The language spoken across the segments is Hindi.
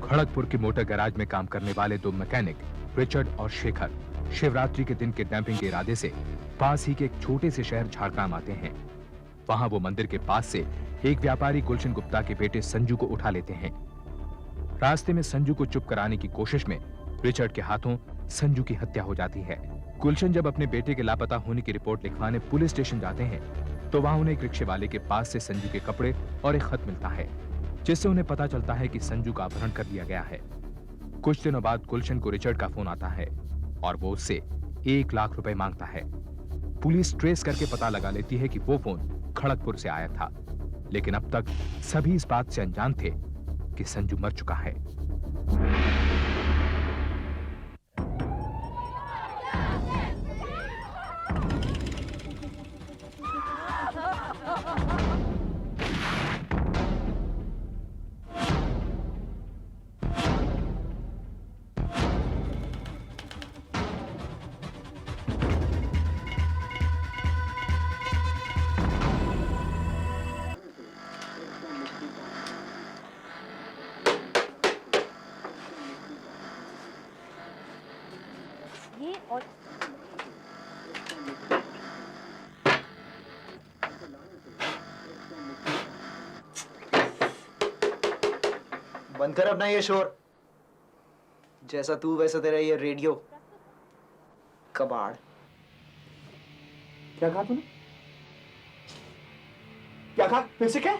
खड़गपुर के मोटर गैराज में काम करने वाले दो मैकेनिक रिचर्ड और शेखर शिवरात्रि के दिन किडनैपिंग के इरादे से पास ही के एक छोटे से शहर झारग्राम आते हैं। वहां वो मंदिर के पास से एक व्यापारी गुलशन गुप्ता के बेटे संजू को उठा लेते हैं। रास्ते में संजू को चुप कराने की कोशिश में रिचर्ड के हाथों संजू की हत्या हो जाती है। गुलशन जब अपने बेटे के लापता होने की रिपोर्ट लिखवाने पुलिस स्टेशन जाते हैं तो वहां उन्हें एक रिक्शे वाले के पास से संजू के कपड़े और एक खत मिलता है, जिससे उन्हें पता चलता है कि संजू का अपहरण कर लिया गया है। कुछ दिनों बाद गुलशन को रिचर्ड का फोन आता है और वो उससे 1 लाख रुपए मांगता है। पुलिस ट्रेस करके पता लगा लेती है कि वो फोन खड़गपुर से आया था, लेकिन अब तक सभी इस बात से अनजान थे कि संजू मर चुका है। बंद कर अपना ये शोर। जैसा तू वैसा तेरा ये रेडियो कबाड़। क्या कहा तूने? क्या कहा? फिर से क्या?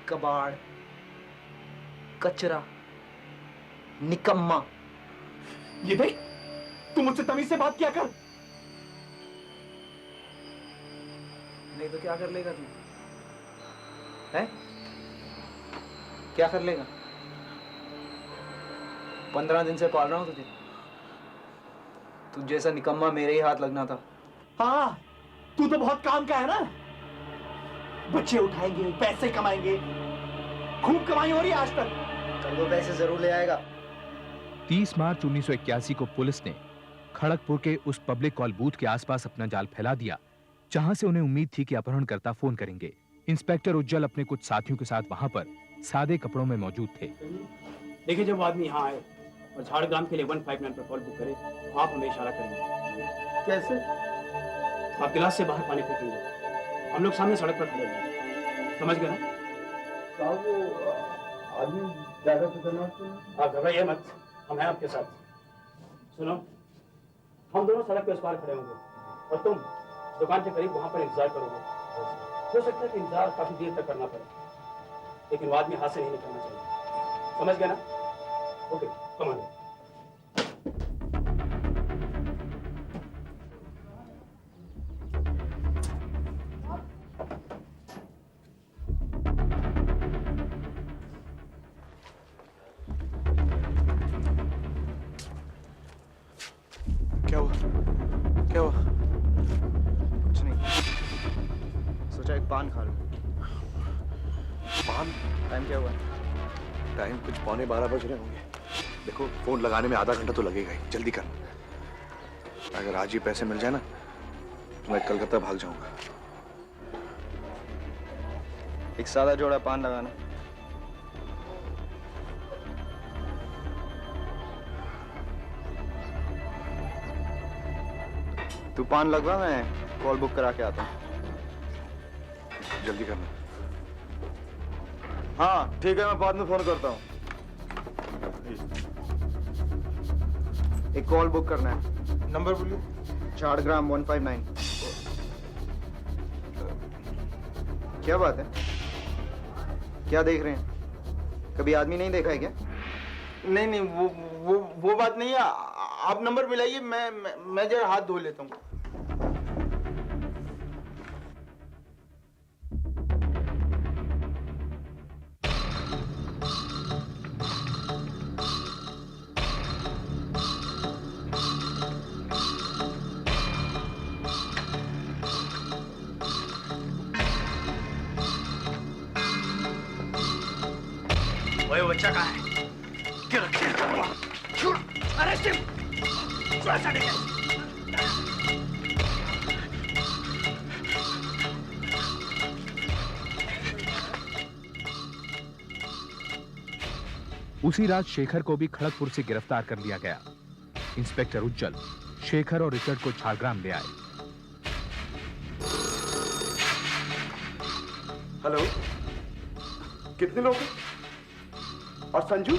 कबाड़, कचरा, निकम्मा। ये देख, तू मुझसे तमीज से बात किया कर। नहीं तो क्या कर लेगा तू? है? क्या कर लेगा? 15 दिन से पाल रहा हूं तुझे। तू जैसा निकम्मा मेरे ही हाथ लगना था। हाँ, तू तो बहुत काम का है ना। बच्चे उठाएंगे, पैसे कमाएंगे, खूब कमाई हो रही है आज तक। कल वो पैसे जरूर ले आएगा। 30 मार्च 1981 को पुलिस ने खड़गपुर के उस पब्लिक कॉल बूथ के आसपास अपना जाल फैला दिया, जहां से उन्हें उम्मीद थी कि अपहरणकर्ता फोन करेंगे। इंस्पेक्टर उज्जवल अपने कुछ साथियों के साथ वहां पर सादे कपड़ों में मौजूद थे। देखिए, जब आदमी यहाँ आए और झाड़ग्राम के लिए 159 पर कॉल बुक करे, आप हमें इशारा करेंगे। कैसे? आप गिलास से बाहर पानी फेंकेंगे, हम लोग सामने सड़क पर खड़े होंगे। समझ गए ना? वो आदमी ज्यादा खतरनाक है। आप घबराइए मत, हम हैं आपके साथ। सुनो, हम दोनों सड़क पे उस पार खड़े होंगे और तुम दुकान के करीब वहां पर इंतजार करोगे। हो सकता है कि इंतजार काफी देर तक करना पड़े, लेकिन वो आदमी हाथ से नहीं निकलना चाहिए। समझ गया ना? Okay, come on. क्या हुआ? क्या हुआ? कुछ नहीं, सोचा एक पान खा लूं। पान? टाइम क्या हुआ? टाइम कुछ 11:15 बज रहे होंगे। देखो, फोन लगाने में आधा घंटा तो लगेगा ही, जल्दी कर। अगर आज ही पैसे मिल जाए ना तो मैं कलकत्ता भाग जाऊंगा। एक सादा जोड़ा पान लगाना। तू पान लगवा, मैं कॉल बुक करा के आता हूँ। जल्दी करना। हाँ ठीक है, मैं बाद में फोन करता हूँ। एक कॉल बुक करना है। नंबर बोलिए। झाड़ग्राम 159। क्या बात है? क्या देख रहे हैं? कभी आदमी नहीं देखा है क्या? नहीं नहीं, वो बात नहीं है। आप नंबर मिलाइए, मैं जरा हाथ धो लेता हूँ। वो बच्चा कहाँ है? क्यों रखे हैं? छोड़! Arrest him! थोड़ा सा देखें। उसी रात शेखर को भी खड़गपुर से गिरफ्तार कर लिया गया। इंस्पेक्टर उज्जवल शेखर और रिचर्ड को झारग्राम ले आए। हेलो, कितने लोग हैं? और संजू?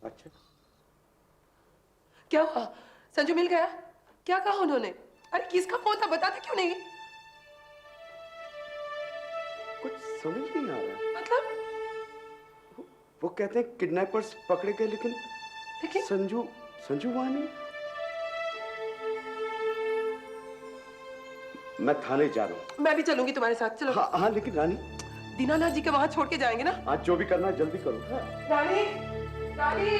अच्छा, क्या हुआ? संजू मिल गया? क्या कहा उन्होंने? अरे किसका फोन था, बताते क्यों नहीं? कुछ समझ नहीं आ रहा। मतलब वो कहते हैं किडनैपर्स पकड़े गए, लेकिन संजू वहां नहीं। मैं थाने जा रहा हूँ। मैं भी चलूंगी तुम्हारे साथ। चलो। हाँ, लेकिन रानी, दीनानाथ जी के वहां छोड़ के जाएंगे ना? आज जो भी करना है जल्दी करो। हाँ। रानी, रानी।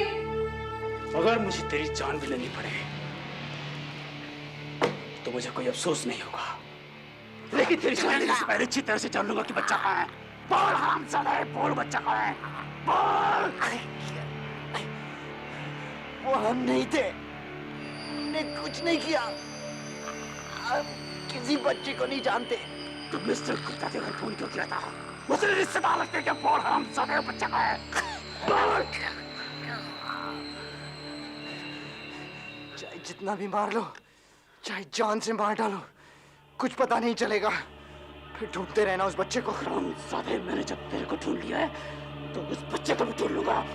अगर मुझे तेरी जान भी लेनी पड़े तो मुझे कोई अफसोस नहीं होगा, लेकिन तेरी जान लेने से पहले अच्छी तरह से जान लूंगा कि बच्चा कहाँ है। बोल हरामजादा है, बोल बच्चा कहाँ है, बोल। वो हम नहीं थे, हमने कुछ नहीं किया, हम किसी बच्चे को नहीं जानते। तो मिस्टर गुप्ता के घर फोन क्यों किया था? मुझे रिश्तेदार लगते क्या? बोल हरामजादा है, बच्चा कहाँ है, बोल। चाहे जितना भी मार लो, चाहे जान से मार डालो, कुछ पता नहीं चलेगा। फिर ढूंढते रहना उस बच्चे को। हरामजादे, मैंने जब तेरे को ढूंढ लिया है तो उस बच्चे को भी ढूंढ लूंगा। मैंने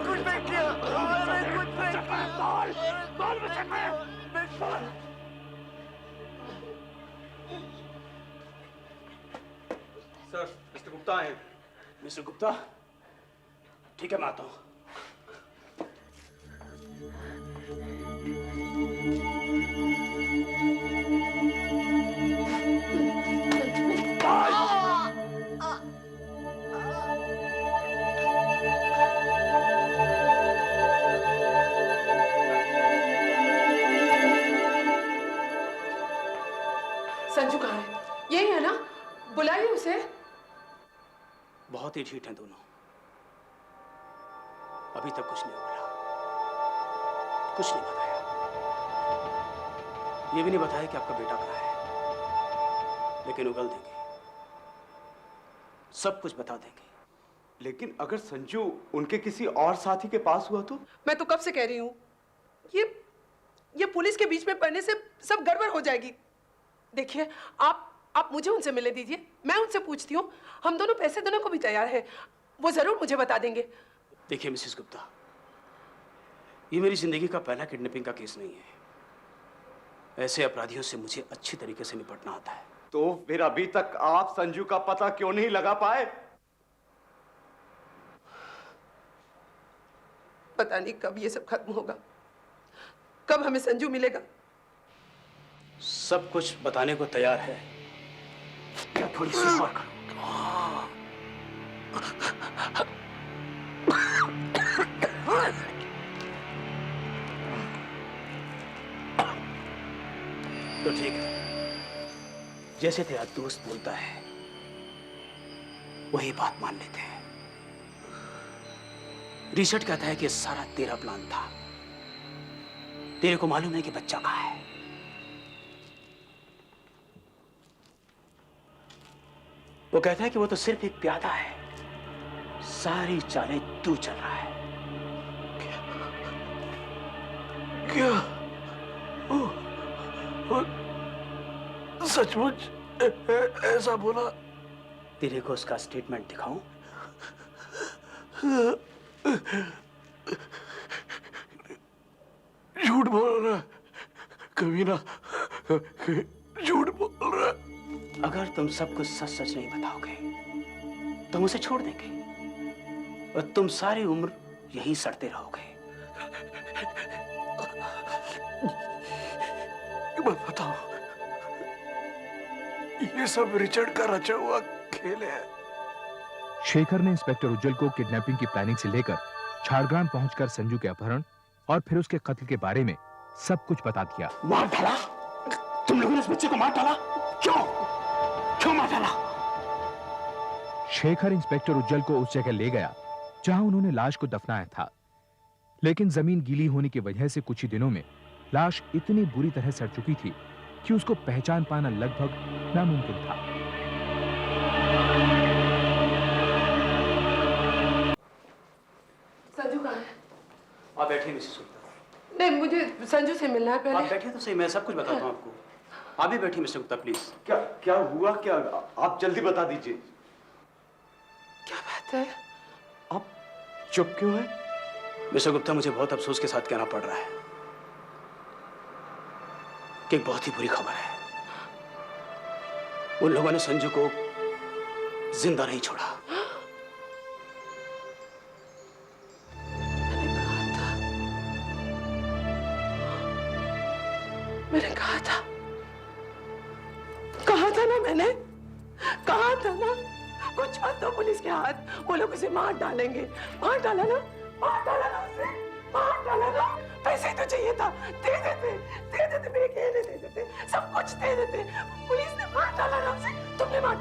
कुछ नहीं किया, मैंने कुछ नहीं किया। बोल बच्चा कहाँ है, बोल। सर, मिस्टर गुप्ता आए। मिस्टर गुप्ता, ठीक है, मैं आता हूँ। संजू कहाँ है? यही है ना? बुलाइए उसे। बहुत ही ढीठ हैं दोनों, अभी तक कुछ नहीं बोला, कुछ नहीं बताया। ये भी नहीं बताया कि आपका बेटा कहाँ है, लेकिन उगल देंगे, सब कुछ बता देंगे। लेकिन अगर संजू उनके किसी और साथी के पास हुआ तो? मैं तो कब से कह रही हूँ, ये पुलिस के बीच में पड़ने से सब गड़बड़ हो जाएगी। देखिए, आप मुझे उनसे मिलने दीजिए, मैं उनसे पूछती हूँ। हम दोनों पैसे देने को भी तैयार हैं, वो जरूर मुझे बता देंगे। देखिए मिसेस गुप्ता, ये मेरी जिंदगी का पहला किडनैपिंग का केस नहीं है। ऐसे अपराधियों से मुझे अच्छी तरीके से निपटना आता है। तो फिर अभी तक आप संजू का पता क्यों नहीं लगा पाए? पता नहीं कब ये सब खत्म होगा, कब हमें संजू मिलेगा। सब कुछ बताने को तैयार है, क्या थोड़ी सी और करो। तो ठीक है, जैसे तेरा दोस्त बोलता है वही बात मान लेते हैं। रिचर्ड कहता है कि सारा तेरा प्लान था। तेरे को मालूम है कि बच्चा कहाँ है। वो कहता है कि वो तो सिर्फ एक प्यादा है, सारी चालें तू चल रहा है। क्या? सचमुच ऐसा बोला? तेरे को उसका स्टेटमेंट दिखाऊं? झूठ बोल रहा है, कमीना, झूठ बोल रहा है। अगर तुम सब कुछ सच सच नहीं बताओगे तो उसे छोड़ देंगे और तुम सारी उम्र यहीं सड़ते रहोगे। मत बताओ, ये सब रिचर्ड का रचा हुआ खेल है। शेखर ने इंस्पेक्टर उज्जवल को किडनैपिंग की प्लानिंग से लेकर झारग्राम पहुंचकर संजू के अपहरण और फिर उसके कत्ल के बारे में सब कुछ बता दिया। मार डाला? तुम लोगों ने उस बच्चे को मार डाला? क्यों मार डाला? शेखर इंस्पेक्टर उज्जवल को उस जगह ले गया जहां उन्होंने लाश को दफनाया था, लेकिन जमीन गीली होने की वजह से कुछ ही दिनों में लाश इतनी बुरी तरह सड़ चुकी थी कि उसको पहचान पाना लगभग नामुमकिन था। बैठिए मिसेस गुप्ता। नहीं, मुझे संजू से मिलना है आप पहले। बैठिए तो सही, मैं सब कुछ बताता हूँ आपको। आप भी बैठिए मिस्टर गुप्ता प्लीज। क्या क्या हुआ क्या? आप जल्दी बता दीजिए। क्या बात है? आप चुप क्यों है? मिस्टर गुप्ता, मुझे बहुत अफसोस के साथ कहना पड़ रहा है कि एक बहुत ही बुरी खबर है। उन लोगों ने संजू को जिंदा नहीं छोड़ा। मैंने कहा था ना, मैंने कहा था ना, कुछ मत दो पुलिस के हाथ, वो लोग उसे मार डालेंगे। मार डाला ना उसे, मार डाला ना। पैसे तो चाहिए था, दे देते, मेरे कहने दे देते, सब कुछ दे देते। पुलिस ने मार डाला ना उसे। तुमने मार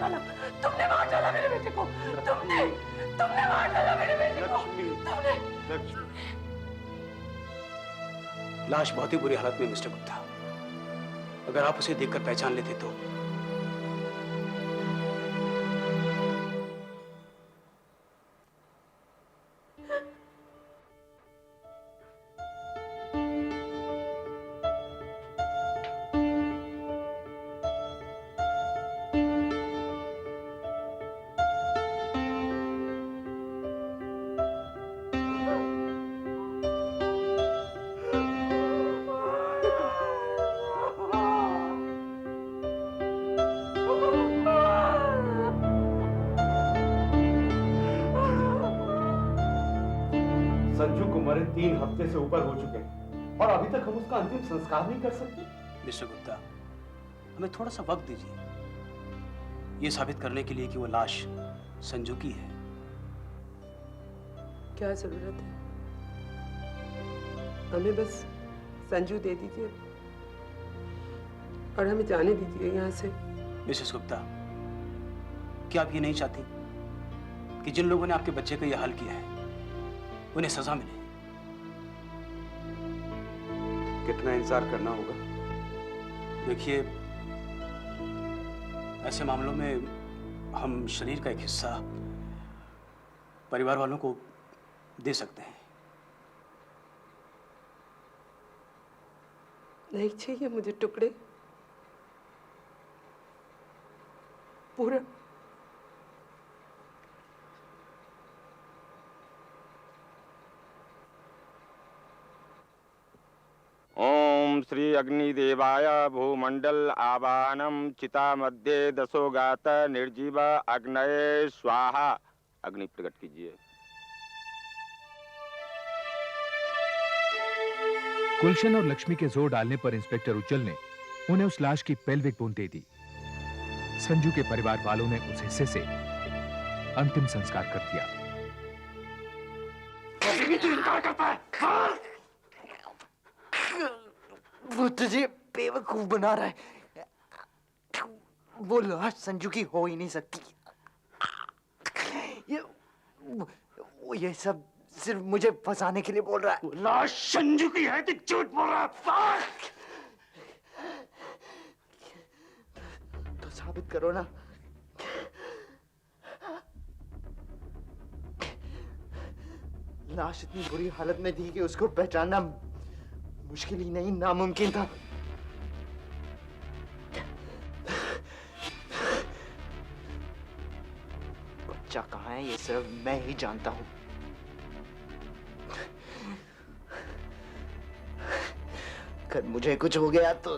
डाला मेरे बेटे को। तुमने मार डाला मेरे बेटे को। तुमने। लाश बहुत ही बुरी हालत में मिस्टर गुप्ता। अगर आप उसे देखकर पहचान लेते तो। संजू को मरे 3 हफ्ते से ऊपर हो चुके हैं और अभी तक हम उसका अंतिम संस्कार नहीं कर सकते। मिस्टर गुप्ता, हमें थोड़ा सा वक्त दीजिए, ये साबित करने के लिए कि वो लाश संजू की है। क्या जरूरत है? हमें बस संजू दे दीजिए और हमें जाने दीजिए यहाँ से। मिसेस गुप्ता, क्या आप ये नहीं चाहती कि जिन लोगों ने आपके बच्चे का यह हाल किया है उन्हें सजा मिले? कितना इंतजार करना होगा? देखिए, ऐसे मामलों में हम शरीर का एक हिस्सा परिवार वालों को दे सकते हैं। नहीं चाहिए मुझे टुकड़े, पूरा। ओम श्री अग्निदेवाय भूमंडल आवाहनम चिता मध्ये दशोगात निर्जीव अग्नये स्वाहा। अग्नि प्रकट कीजिए। गुलशन और लक्ष्मी के जोर डालने पर इंस्पेक्टर उज्जवल ने उन्हें उस लाश की पेल्विक बोन दे दी। संजू के परिवार वालों ने उस हिस्से से अंतिम संस्कार कर दिया। इनकार करता है। वो तुझे बेवकूफ बना रहा है। वो लाश संजू की हो ही नहीं सकती। ये सब सिर्फ मुझे फंसाने के लिए बोल रहा है। लाश संजू की है कि झूठ बोल रहा है? तो साबित करो ना। लाश इतनी बुरी हालत में थी कि उसको पहचानना मुश्किल ही नहीं, नामुमकिन था। बच्चा कहाँ है ये सिर्फ मैं ही जानता हूं। अगर मुझे कुछ हो गया तो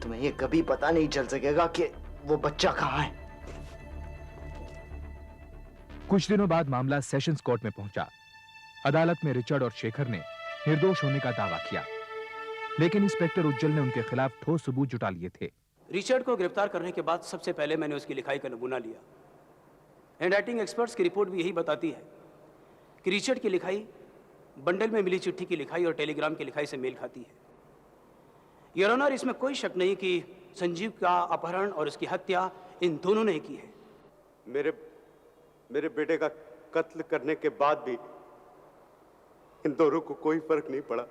तुम्हें ये कभी पता नहीं चल सकेगा कि वो बच्चा कहाँ है। कुछ दिनों बाद मामला सेशंस कोर्ट में पहुंचा। अदालत में रिचर्ड और शेखर ने निर्दोष होने का दावा किया, लेकिन इंस्पेक्टर उज्जवल ने उनके खिलाफ ठोस सबूत जुटा लिए थे। रिचर्ड को गिरफ्तार करने के बाद सबसे पहले मैंने उसकी लिखाई का नमूना लिया। हैंडराइटिंग एक्सपर्ट्स की रिपोर्ट भी यही बताती है कि रिचर्ड की लिखाई बंडल में मिली चिट्ठी की लिखाई और टेलीग्राम की लिखाई से मेल खाती है। योर ऑनर, इसमें कोई शक नहीं कि संजीव का अपहरण और उसकी हत्या इन दोनों ने की है। मेरे बेटे का कत्ल करने के बाद भी इन दोनों को कोई फर्क नहीं पड़ा,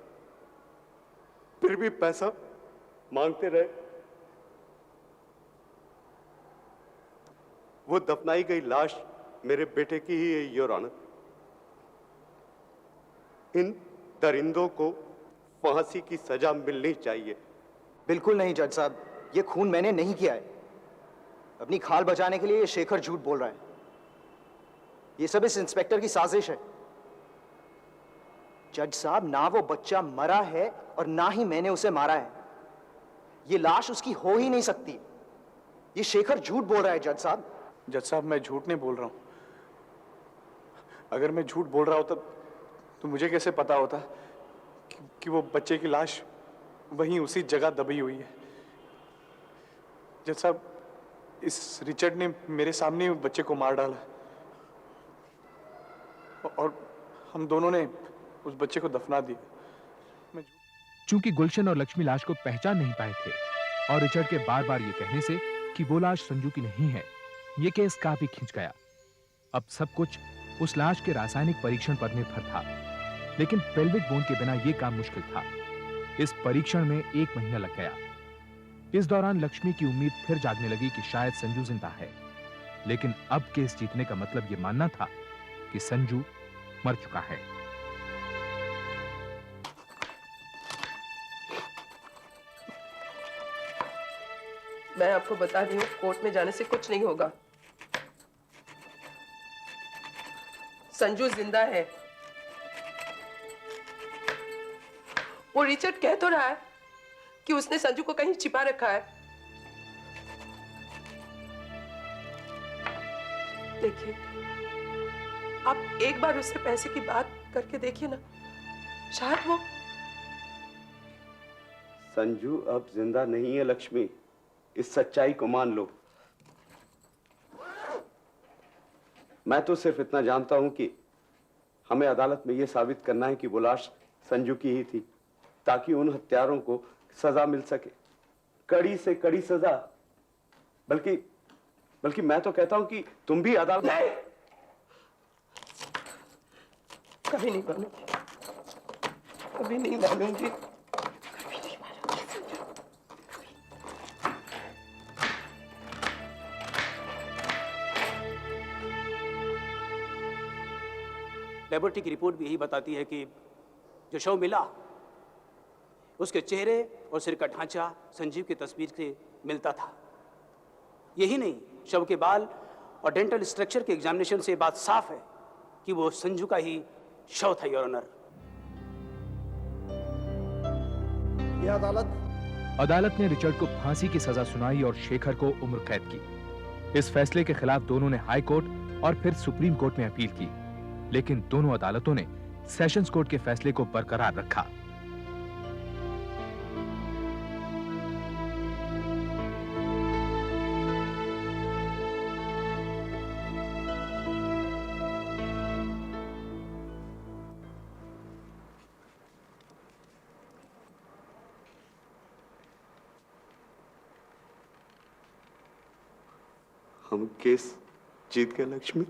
फिर भी पैसा मांगते रहे। वो दफनाई गई लाश मेरे बेटे की ही है, योर ऑनर। इन दरिंदों को फांसी की सजा मिलनी चाहिए। बिल्कुल नहीं जज साहब, ये खून मैंने नहीं किया है। अपनी खाल बचाने के लिए ये शेखर झूठ बोल रहा है। ये सब इस इंस्पेक्टर की साजिश है। जज साहब, ना वो बच्चा मरा है और ना ही मैंने उसे मारा है। ये लाश उसकी हो ही नहीं सकती। ये शेखर झूठ बोल रहा है जज साहब। जज साहब, मैं झूठ नहीं बोल रहा हूं। अगर मैं झूठ बोल रहा होता तो मुझे कैसे पता होता कि वो बच्चे की लाश वहीं उसी जगह दबी हुई है। जज साहब, इस रिचर्ड ने मेरे सामने ही बच्चे को मार डाला और हम दोनों ने उस बच्चे को दफना दिया। चूंकि गुलशन और लक्ष्मी लाश को पहचान नहीं पाए थे और रिचर्ड के बार बार ये कहने से कि वो लाश संजू की नहीं है, ये केस काफी खिंच गया। अब सब कुछ उस लाश के रासायनिक परीक्षण पर निर्भर था, लेकिन पेल्विक बोन के बिना यह काम मुश्किल था। इस परीक्षण में 1 महीना लग गया। इस दौरान लक्ष्मी की उम्मीद फिर जागने लगी कि शायद संजू जिंदा है, लेकिन अब केस जीतने का मतलब यह मानना था कि संजू मर चुका है। मैं आपको बता रही हूँ, कोर्ट में जाने से कुछ नहीं होगा। संजू जिंदा है। वो रिचर्ड कह तो रहा है कि उसने संजू को कहीं छिपा रखा है। देखिए, आप एक बार उससे पैसे की बात करके देखिए ना, शायद वो। संजू अब जिंदा नहीं है लक्ष्मी, इस सच्चाई को मान लो। मैं तो सिर्फ इतना जानता हूं कि हमें अदालत में यह साबित करना है कि वो लाश संजू की ही थी, ताकि उन हत्यारों को सजा मिल सके, कड़ी से कड़ी सजा। बल्कि मैं तो कहता हूं कि तुम भी अदालत। नहीं, कभी नहीं मानूंगी, कभी नहीं मानूंगी। लेबोरेटरी की रिपोर्ट भी यही बताती है कि जो शव मिला उसके चेहरे और सिर का ढांचा संजीव की तस्वीर से मिलता था। यही नहीं, शव के बाल और डेंटल स्ट्रक्चर के एग्जामिनेशन से बात साफ है कि वो संजू का ही शव था, योर ऑनर। ये अदालत ने रिचर्ड को फांसी की सजा सुनाई और शेखर को उम्र कैद की। इस फैसले के खिलाफ दोनों ने हाई कोर्ट और फिर सुप्रीम कोर्ट में अपील की, लेकिन दोनों अदालतों ने सेशंस कोर्ट के फैसले को बरकरार रखा। हम केस जीत गए लक्ष्मी।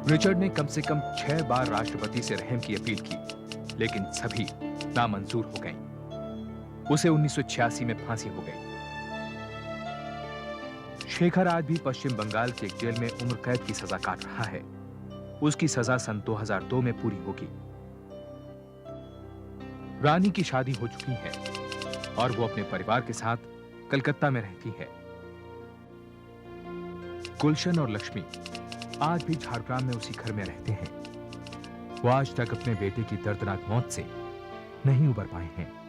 रिचर्ड ने कम से कम 6 बार राष्ट्रपति से रहम की अपील की, लेकिन सभी नामंजूर हो गईं। उसे 1986 में फांसी हो गई। शेखर आज भी पश्चिम बंगाल के एक जेल में उम्र कैद की सजा काट रहा है। उसकी सजा सन 2002 में पूरी होगी। रानी की शादी हो चुकी है और वो अपने परिवार के साथ कलकत्ता में रहती है। गुलशन और लक्ष्मी आज भी झारग्राम में उसी घर में रहते हैं। वो आज तक अपने बेटे की दर्दनाक मौत से नहीं उबर पाए हैं।